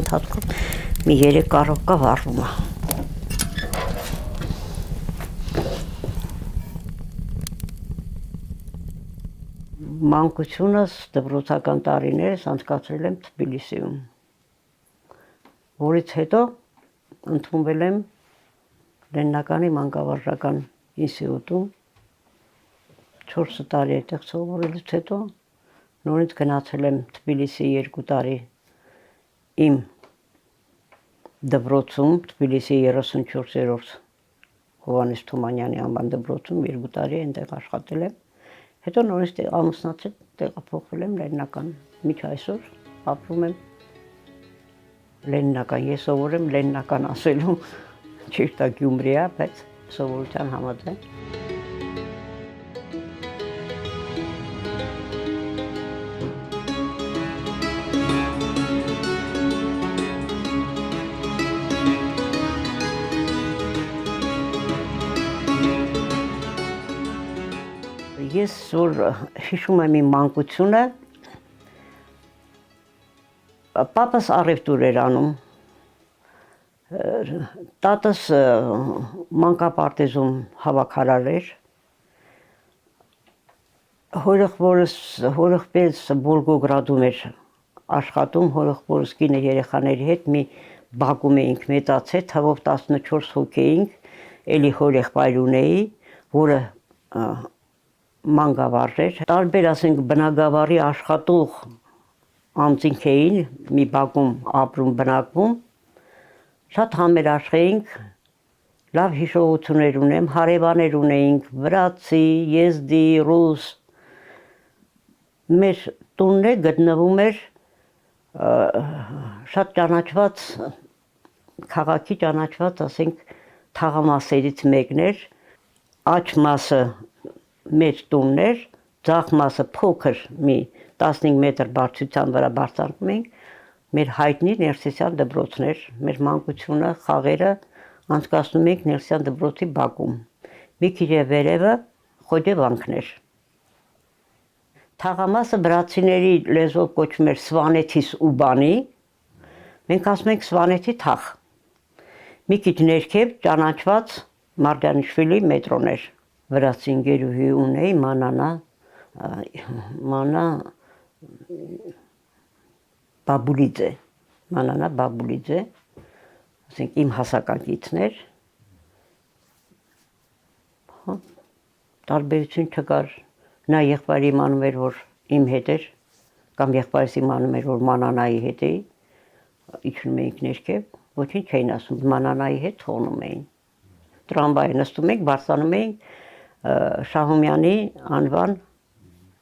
ընթացքում մի 3 կարողկա վառվում է։ Մանկությունս դպրոցական տարիներս անցկացրել եմ Թբիլիսիում, որից հետո ընդունվել եմ Լենինականի մանկավարժական ինստիտուտում 4 տարի այդտեղ սովորելուց հետո նորից գնացել եմ Թբիլիսի 2 տարի իմ դպրոցում, Թբիլիսի 34-րդ Հովհաննես Թումանյանի անվան դպրոցում 2 տարի այնտեղ աշխատել եմ, հետո նորից ամուսնացել տեղափոխվել եմ Լենինական, մինչ այսօր ապրում եմ Լենինական, ես սովորեմ Լենինական ասելու, ճիշտ է Գյումրի է, բայց սովորության համաձայն։ Ես որ հիշում եմ իմ մանկությունը, պապս առևտուր էր անում, տատս մանկապարտեզում հավաքարար էր, հորեղբերս Վոլգոգրադում էր աշխատում, հորեղբորս կինը երեխաների հետ մի բակում էինք մեծացել, թվով 14 հոգի էինք, էլի հորեղբայր ունեի, որը մանկավարժ էր, տարբեր ասենք բնակավարի աշխատող անձինք էին, մի բակում ապրում բնակվում, շատ համերաշխ էինք, լավ հիշողություններ ունեմ, հարևաններ ունեինք, վրացի, եզդի, ռուս, մեր տունն գտնվում էր շատ ճանաչված, քաղաքի ճանաչված, ասենք, թաղամասերից մեկն էր, աջ մասը մեր տունն էր, ձախ մասը փոքր մի 15 մետր բարձրության վրա բարձրանում էինք, մեր հայտնի Ներսիսյան դպրոցն էր, մեր մանկությունը, խաղերը անցկացնում էինք Ներսիսյան դպրոցի բակում, մի քիչ վերևը խոջևանքն էր։ Թաղամասը վրացիների լեզվով կոչվում էր Սվանեթիս ու բանի, մենք ասում ենք Սվանեթի թաղ, մի քիչ ներքև ճանաչված Մարտյանիշվիլի մետրոն էր, վրացի ընկերուհի ունեի Մանանա Բաբուլիձե, ասենք իմ հասակակիցն էր, տարբերություն չկար, նա եղբայրը իմանում էր, որ իմ հետ էր, կամ եղբայրս իմանում էր, որ Մանանայի հետ էի, իջնում էինք ներքև, ոչինչ չէին ասում, Մանանայի հետ թողնում էին, տրամվայի նստում էինք, բարձրանում էինք Շահումյանի անվան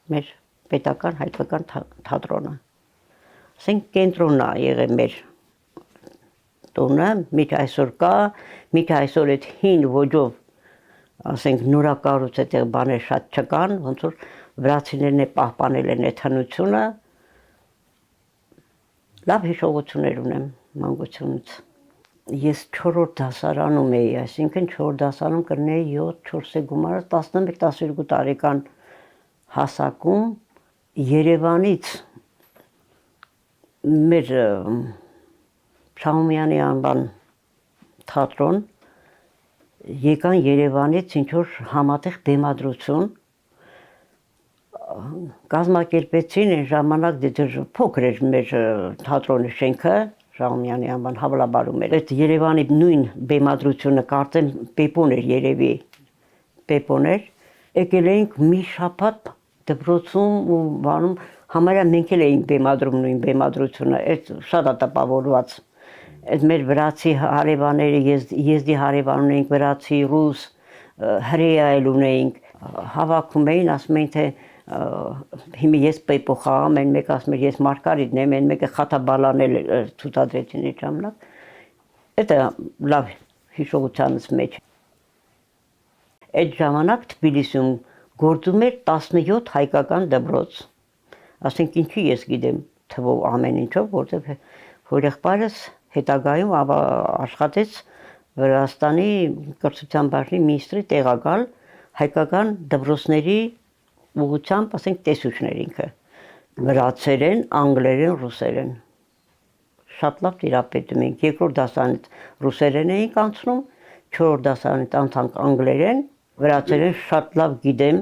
մեր պետական հայկական թատրոնը, ասենք կենտրոնն է եղել մեր տունը, միջ այսօր կա, միջ այսօր այդ հին ոճով, ասենք նորակառույց այդտեղ բաներ շատ չկան, ոնց որ վրացիներն պահպանել են այդ հնությունը, լավ հիշողություններ ունեմ մանկությունից։ Ես 4-րդ դասարանում էի, այսինքն 4-րդ դասարանում կրնեի 7-4 գումարը 11-12 տարեկան հասակում Երևանից մեր Շահումյանի անվան թատրոն եկան Երևանից ինչ-որ համատեղ բեմադրություն, կազմակերպեցին այն ժամանակ փոքր էր մեր թատրոնի շենքը, Շահումյանի անվան Հավլաբարում էր, այդ Երևանի նույն բեմադրությունը կարծեմ Պեպոն էր երևի, Պեպոն էր, եկել էինք մի շաբաթ դպրոցում ու բանում, համարյա մենք էլ էինք բեմադրում նույն բեմադրությունը, այդ շատ է տպավորված, այդ մեր վրացի հարևանները, եզդի հարևան ունեինք, վրացի, ռուս, հրեա էլ ունեինք, հավաքում էին, ասում էին, թե հիմա ես Պեպո խաղամ, այն մեկը ասում էր ես Մարգարիտն եմ, այն մեկը Խաթաբալան էլ ցուցադրեցին այդ ժամանակ, դա լավ հիշողությանս մեջ։ Այդ ժամանակ Թբիլիսիում գործում էր 17 հայկական դպրոց, ասենք ինչի ես գիտեմ թվով ամեն ինչով, որտեղ հորեղբայրս հետագայում աշխատեց Վրաստանի կրթության բաժնի մինիստրի տեղակալ հայկական դպրոցների ուղղությամբ, ասենք տեսուչներ ինքը, վրացերեն, անգլերեն, ռուսերեն, շատ լավ տիրապետում ենք։ Երկրորդ դասարանից ռուսերեն էինք անցնում, 4-րդ դասարանից անցանք անգլերեն, վրացերեն շատ լավ գիտեմ,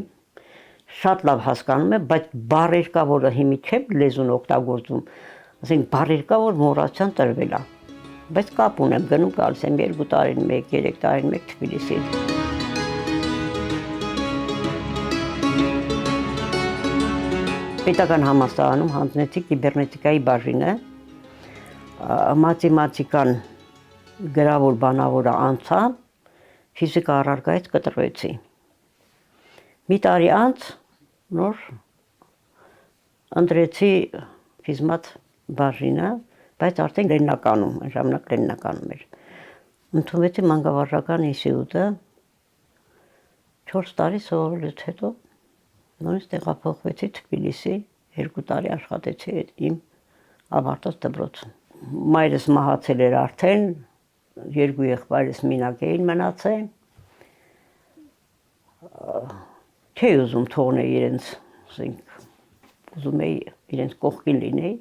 շատ լավ հասկանում եմ, բայց բառեր կա, որը հիմի չեմ լեզուն օգտագործում, ասենք բառեր կա, որ մոռացան տրվել է։ Բայց կապ ունեմ, գնում գալիս եմ 2 տարին մեկ, 3 տարին մեկ Թբիլիսի։ Պետական համալսարանում հանձնեցի կիբեռնետիկայի բաժինը, մաթեմատիկան գրավոր բանավորը անցա, ֆիզիկա առարկայից կտրվեցի։ Մի տարի անց նոր ընտրեցի ֆիզմատ բաժինը, բայց արդեն լեննականում, ժամանակ լեննականում էր։ Ընդունվեցի մանկավարժական ինստիտուտը, 4 տարի սովորելուց հետո նորից տեղափոխվեցի Թբիլիսի, 2 տարի աշխատեցի իմ ավարտած դպրոցում։ Մայրս մահացել էր արդեն, 2 եղբայրս մենակ էին մնացել։ Չէի ուզում թողնել իրենց, ասենք, ուզում էի իրենց կողքին լինեի,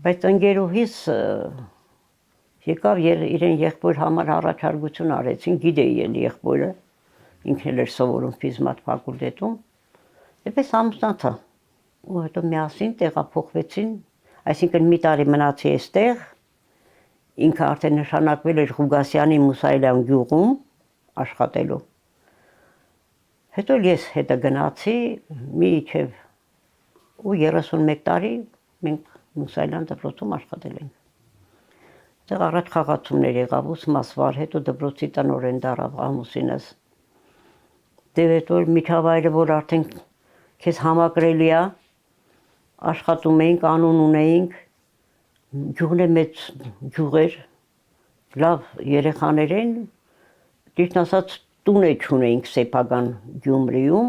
բայց ընկերուհիս եկավ իրեն եղբոր համար առաջարկություն արեցին, գիտեի էլ եղբորը, ինքն էլ էր սովորում ֆիզմատ ֆակուլտետում, դեպս ամուսնացա, ու հետո միասին տեղափոխվեցին, այսինքն մի տարի մնացի այստեղ, ինքը արդեն նշանակվել էր Ղուգասյանի Մուսայելյան գյուղում աշխատելու։ Հետո ես հետը գնացի, մինչև ու 31 տարի մենք Մուսայելյան դպրոցում աշխատել ենք։ Դեռ առաջ խաղացումներ եղավ, ուսմասվար, հետո դպրոցի տնօրեն դառավ ամուսինս։ Դե հետո միջավայրը, որ արդեն քեզ համակրելի է, աշխատում էինք, անուն ունեինք, գյուղն է մեծ գյուղ էր, լավ երեխաներ են, ճիշտ ասած տուն է չունեինք սեփական Գյումրիում,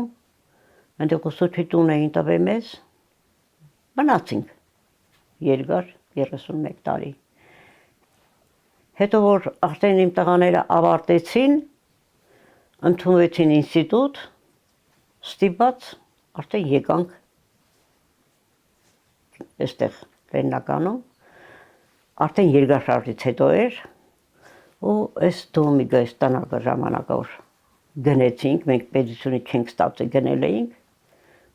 այնտեղ ուսուցիչ տուն էին տվել մեզ, մնացինք երկար 31 տարի։ Հետո որ արդեն իմ տղաները ավարտեցին, ընդունվեցին ինստիտուտ, ստիպված արդեն եկանք այստեղ Լեննականում, արդեն երկրաշարժից հետո էր, ու այս դոմիգը, այս տնակը ժամանակը որ գնեցինք, մենք պետությունից չենք ստացել, գնել էինք,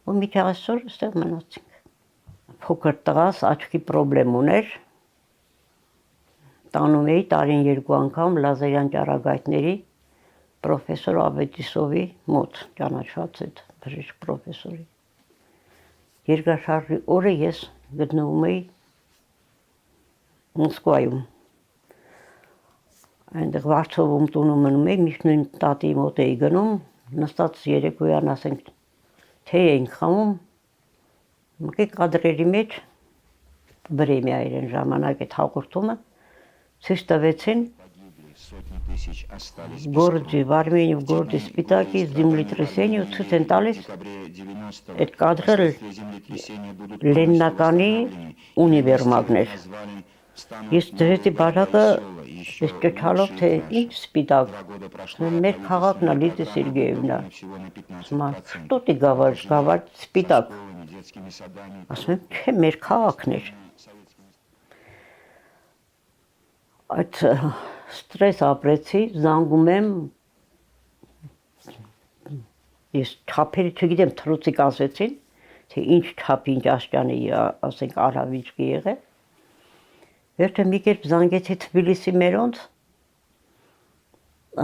ու մինչև այսօր այստեղ մնացինք։ Փոքր տղաս աչքի պրոբլեմ ուներ, տանում էի տարին 2 անգամ Լազարյան ճառագայթների պրոֆեսոր Ավետիսովի մոտ, ճանաչված այդ բժիշկ պրոֆեսորի։ Երկրաշարժի օրը ես գտնվում էի Մոսկվայում։ Այնտեղ Վարշավում տունում մնում էի, միշտ նույն տատի մոտ էի գնում, նստած երեկոյան ասենք թե էինք խմում, մեկի կադրերի մեջ Բրեմիա էր այն ժամանակ այդ հաղորդումը, ցույց տվեցին Գորգի, в Армении в городе Спитаки землетрясение, ցույց են տալիս այդ կադրը Լեննականի ունիվերմագներ։ Ես դրեցի բաժակը ես ճչալով թե ինչ Սպիտակ, մեր քաղաքն է Լիդիա Սերգեևնա, что ты говоришь, Սպիտակ, ասում եմ, չէ, մեր քաղաքն էր։ Այդ ստրես ապրեցի, զանգում եմ, ես չափերը չգիտեմ, թռուցիկ ասեցին, թե ինչ չափ, ինչ աշճանի, ասենք արհավիճկի եղել։ Վերջը մի կերպ զանգեցի Թբիլիսի մերոնց,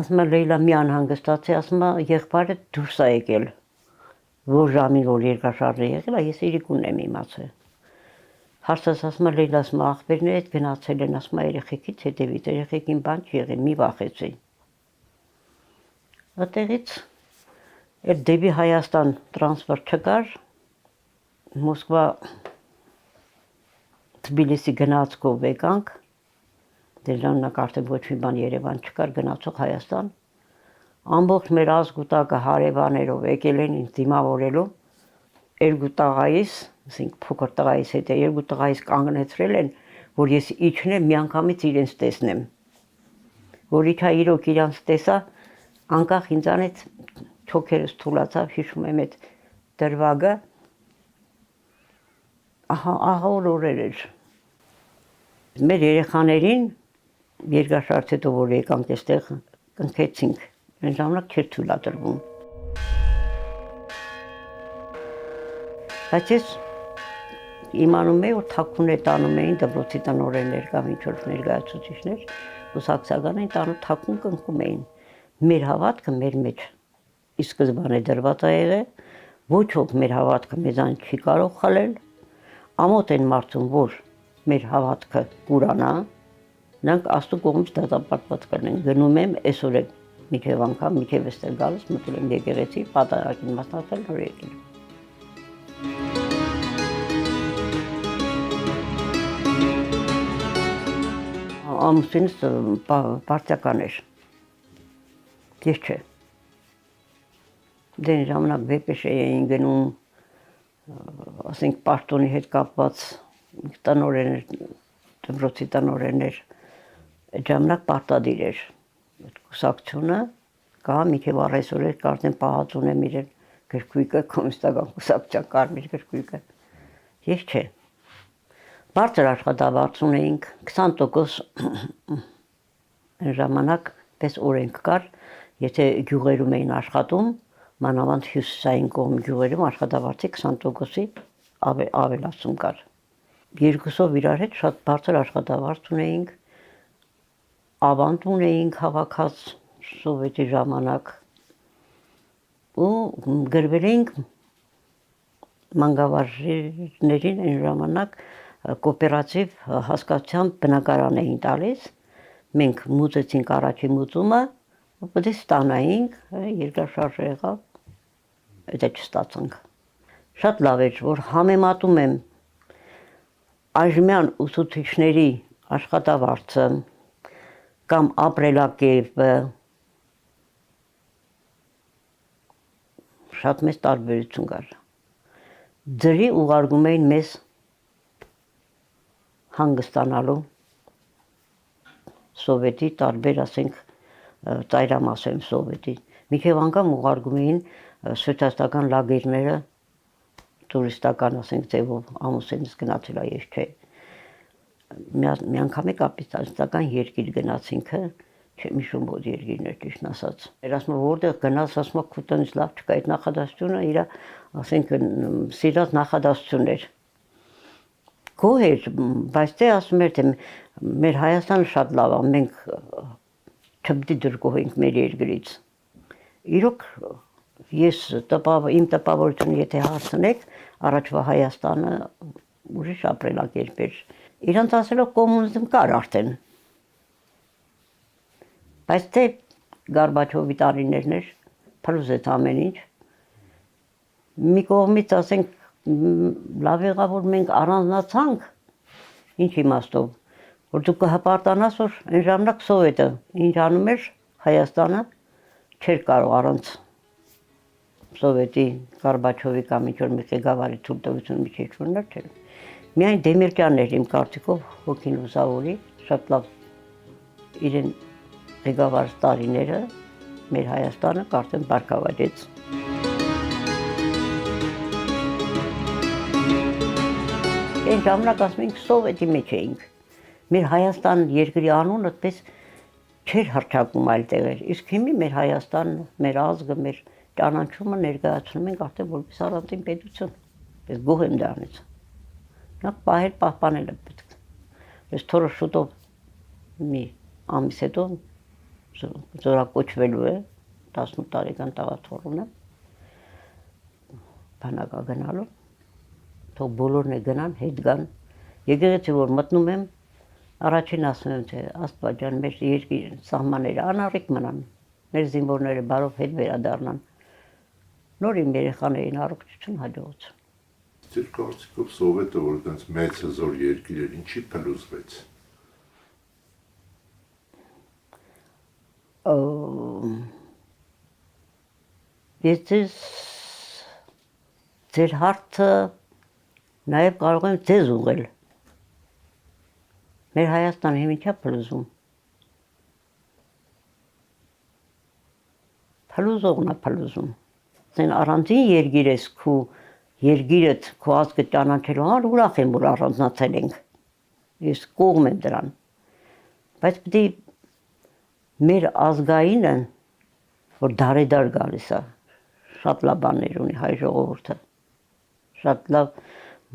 ասում է Լեյլա մի անհանգստացի, ասում է եղբայրը դուրս է եկել, որ ժամին որ երկրաշարժը եղել է, ես իրիկուն եմ իմացել։ Հարցս ասում է Լեյլա, ասում է աղբերները հետ գնացել են, ասում է երեխեքից հետևից, երեխեքին բան չի եղել, մի վախեցի։ Այդտեղից այդ դեպի Հայաստան տրանսպորտ չկար, Մոսկվա Թբիլիսի գնացքով եկանք, դեժաննակ արդեն ոչ մի բան Երևան չկար, գնացող Հայաստան, ամբողջ մեր ազգուտակը հարևաներով եկել են ինձ դիմավորելու, 2 տղայիս, ասենք փոքր տղայիս հետ 2 տղայիս կանգնեցրել են, որ ես իջնեմ միանգամից իրենց տեսնեմ, որ իջա իրոք իրանց տեսա, անկախ ինձանից չոքերս թուլացավ, հիշում եմ այդ դրվագը, ահա որ օրեր էր։ Մեր երեխաներին երկաշարժ հետո որ եկանք այստեղ կնքեցինք, այն ժամանակ չէր թույլատրվում։ Բայց ես իմանում էի, որ թաքուն տանում էին դպրոցի տնօրեններ կամ ինչ-որ ներկայացուցիչներ, կուսակցական էին տանում թաքուն կնքում էին։ Մեր հավատքը մեր մեջ ի սկզբանե դրված է եղել, ոչ ոք մեր հավատքը մեզան չի կարող խլել, ամոթ են մարդուն, որ մեր հավատքը կուրանա, նրանք Աստծո կողմից դատապարտված կլինեն։ Գնում եմ այսօր էլ միջև անգամ, միջև էստեղ գալիս, մտել եմ եկեղեցի, պատարագին մասնակցել, նոր եկել եմ։ Ամուսինս պարտիական էր, ես չէ։ Դեն ժամանակ վեպեշ էին գնում, ասենք պաշտոնի հետ կապված տնօրեններ, դպրոցի տնօրեններ, այդ ժամանակ պարտադիր էր։ Կուսակցությունը կա մինչև առայսօր էր կարծեմ պահած ունեմ իրեն գրքույկը, կոմունիստական կուսակցության կարմիր գրքույկը։ Ես չէ։ Բարձր աշխատավարձ ունեինք, 20% այն ժամանակ պես օրենք կար, եթե գյուղերում էին աշխատում, մանավանդ հյուսիսային կողմ գյուղերում աշխատավարձի 20%-ի ավելացում կար։ Երկուսով իրար հետ շատ բարձր աշխատավարձ ունեինք, ավանդ ունեինք հավաքած սովետի ժամանակ ու գրվել էինք մանկավարժիներին այն ժամանակ կոոպերատիվ հասկացության բնակարան էին տալիս, մենք մուծեցինք առաջի մուծումը, պետք է ստանայինք, երկրաշարժ եղավ, դա չստացանք։ Շատ լավ էր, որ համեմատում եմ այժմյան ուսուցիչների աշխատավարձը կամ ապրելակերպը, շատ մեծ տարբերություն կար։ Ձրի ուղարկում էին մեզ հանգստանալու սովետի տարբեր, ասենք, ծայրամասերում սովետի։ Միջև անգամ ուղարկում էին սոցիալիստական լագերները, տուրիստական, ասենք, ձևով ամուսինս գնացել է, ես չէ։ Մի անգամ է կապիտալիստական երկիր գնացինք, չեմ հիշում որ երկիրներ ճիշտն ասած։ Ասում որտեղ գնաց, ասում քո տնից լավ չկա, այդ նախադասությունը իր, ասենք, սիրած նախադասությունն էր։ Գոհ էր, բայց դե ասում էր, թե մեր Հայաստանը շատ լավ է, մենք չպետք է դժգոհենք մեր երկրից։ Իրոք ես իմ տպավորությունը եթե հարցնեք, առաջվա Հայաստանը ուրիշ ապրելակերպ էր։ Իրանց ասելով կոմունիզմ կար արդեն։ Բայց դե Գորբաչովի տարիներն էր, փլուզեց ամեն ինչ։ Մի կողմից ասենք լավ եղավ որ մենք առանձնացանք, ինչ իմաստով, որ դու կհպարտանաս, որ այն ժամանակ սովետը ինչ անում էր Հայաստանը, չէր կարող առանց սովետի Գորբաչովի կամ ինչ-որ մի ղեկավարի թույլտվությունը միջեջումներ չէր։ Միայն Դեմիրճյանն էր իմ կարծիքով հոգին լուսավորի, շատ լավ իրեն ղեկավար տարիները մեր Հայաստանը կարծեմ բարգավաճեց։ Այն ժամանակ ասում ենք սովետի մեջ էինք։ Մեր Հայաստան երկրի անունը այդպես չէր հռչակում այլ տեղեր։ Իսկ հիմա մեր Հայաստանն, մեր ազգը, մեր ճանաչումը ներկայացնում ենք արդեն որպես առանձին պետություն։ Ես գոհ եմ դրանից։ Նախ պահել պահպանել է պետք։ Ես թորը շուտով մի ամիս հետո զորակոչվելու է 18 տարեկան տղա ունեմ բանակա գնալու թող բոլորն է գնան հետ գան եկեղեցի որ մտնում եմ առաջին ասում եմ թե Աստված ջան մեր երկրի սահմանները անառիկ մնան մեր զինվորները բարով հետ վերադառնան նոր իմ երեխաներին առողջություն հաջողություն Ձեր կարծիքով սովետը որ այդպես մեծ հզոր երկիր էր ինչի փլուզվեց Ես ձեր հարցը նաև կարող եմ ձեզ ուղղել։ Մեր Հայաստանը հիմա ինչա փլուզում։ Փլուզողն է փլուզում։ Ձեն առանձին երկիր ես քու երկիրդ քո ազգը ճանաչելու համար ուրախ եմ որ առանձնացել ենք։ ես կողմ եմ դրան։ Բայց պետք է մեր ազգայինը, որ դարեդար գալիս է, շատ լավ բաներ ունի հայ ժողովուրդը։ Շատ լավ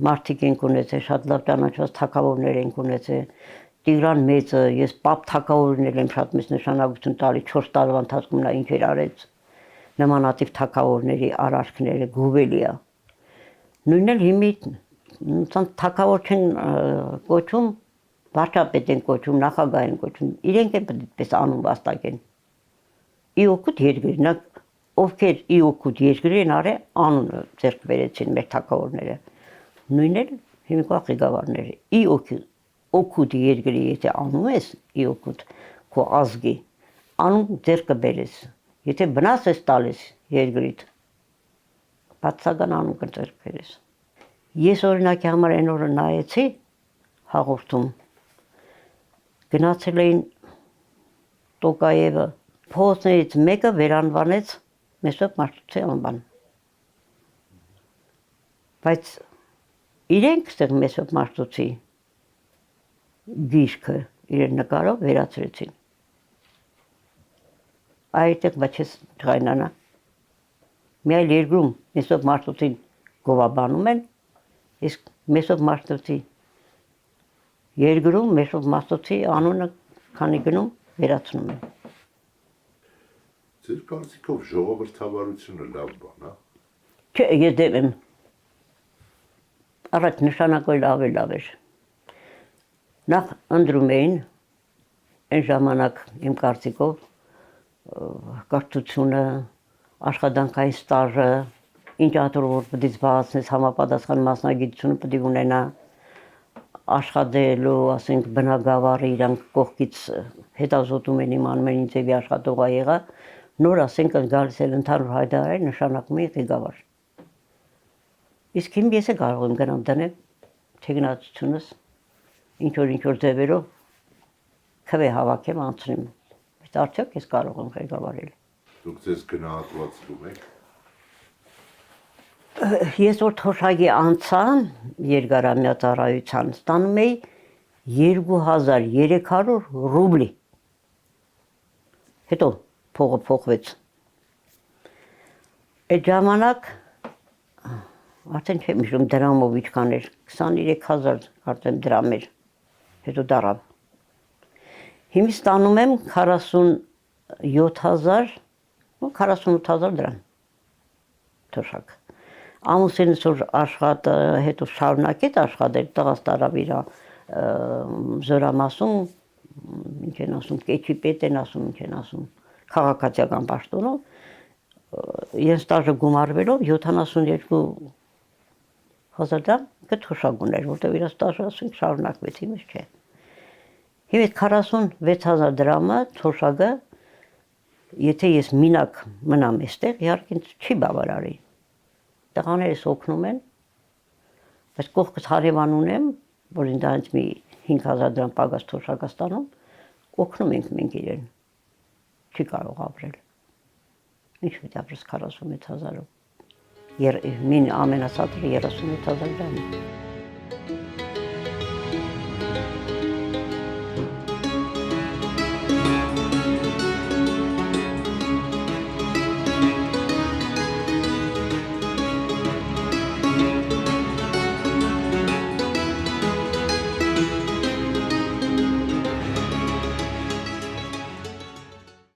մարդիկ ենք ունեցել, շատ լավ ճանաչված թագավորներ ենք ունեցել։ Տիգրան Մեծը, ես Պապ թագավորին եմ շատ մեծ նշանակություն տալի 4 տարվա ընթացքում նա ինչ էր արեց։ Նմանատիպ թագավորների արարքները գովելի է։ Նույնն էլ հիմի թագավոր չեն կոչում, վարչապետ են կոչում, նախագահ են կոչում, իրենք են պետք է անուն վաստակեն։ Ի օգուտ երկրի, նա ովքեր ի օգուտ երկրի են արել, անունը ձեռք բերեցին մեր թագավորները։ Նույնն էլ հիմիկվա ղեկավարները։ Ի օգուտ երկրի, եթե անում ես, ի օգուտ քո ազգի, անուն ձեռքը բերես։ Եթե վնաս ես տալիս երկրիդ, բացական անուն կձեռք բերես։ Ես օրինակի համար այն օրը նայեցի հաղորդում, գնացել էին Տոկաևը, փողոցներից մեկը վերանվանեց Մեսրոպ Մաշտոցի անվան։ Բայց իրենք ստեղ Մեսրոպ Մաշտոցի գիրքը իրեն նկարով վերացրեցին։ Այդտեղ բայց ես չգայնանա։ Մի այլ երկրում Մեսրոպ Մաշտոցին գովաբանում են, իսկ Մեսրոպ Մաշտոցի երկրում Մեսրոպ Մաշտոցի անունը քանի գնում վերացնում են։ Ձեր կարծիքով ժողովրդավարությունը լավ բան է։ Չէ, ես դեմ եմ։ Առաջ նշանակել լավ էր։ Նախ ընտրում էին այն ժամանակ իմ կարծիքով կրթությունը, աշխատանքային ստաժը, ինչ աթորով պետք է զբաղեցնես համապատասխան մասնագիտությունը պետք է ունենա, աշխատելու, ասենք բնակավարը իրանք կողքից հետազոտում են իմանում են ինչ ձևի աշխատող է եղա, նոր ասենք գալիս էլ ընդհանուր հայտարարել նշանակում է ղեկավար։ Իսկ հիմա ես կարող եմ գնալ դնել թեկնածությունս ինչ որ ձևերով քվե հավաքեմ անցնեմ։ Բայց արդյոք ես կարող եմ ղեկավարել։ Դուք ձեզ գնահատված զգում եք։ Ես որ թոշակի անցա երկարամյա ծառայության, ստանում էի 2300 ռուբլի։ Հետո փողը փոխվեց։ Այդ ժամանակ արդեն չեմ հիշում դրամով ինչքան էր, 23000 արդեն դրամ էր։ Հետո դարավ։ Հիմա ստանում եմ 48000 դրամ թոշակ։ Ամուսինս որ աշխատը հետո շարունակեց աշխատել, տղաս տարավ իր զորամասում, ինչ են ասում, կեչի պետ են ասում, ինչ են ասում, քաղաքացիական պաշտոնով, ես ստաժը գումարվելով 72000 դրամ թոշակ ուներ, որտեղ իր ստաժը ասենք շարունակվեց, հիմա չէ։ Հիմա 46000 դրամը թոշակը, եթե ես մինակ մնամ այստեղ, իհարկե չի բավարարի։ Տղաներս օգնում են, բայց կողքս հարևան ունեմ, որ ինձ մի 5000 դրամ պակաս թոշակ ստանում, օգնում ենք մենք իրեն։ Չի կարող ապրել։ Ինչ պետք է ապրես 46000-ով։ Մին ամենասատը 36000 դրամ։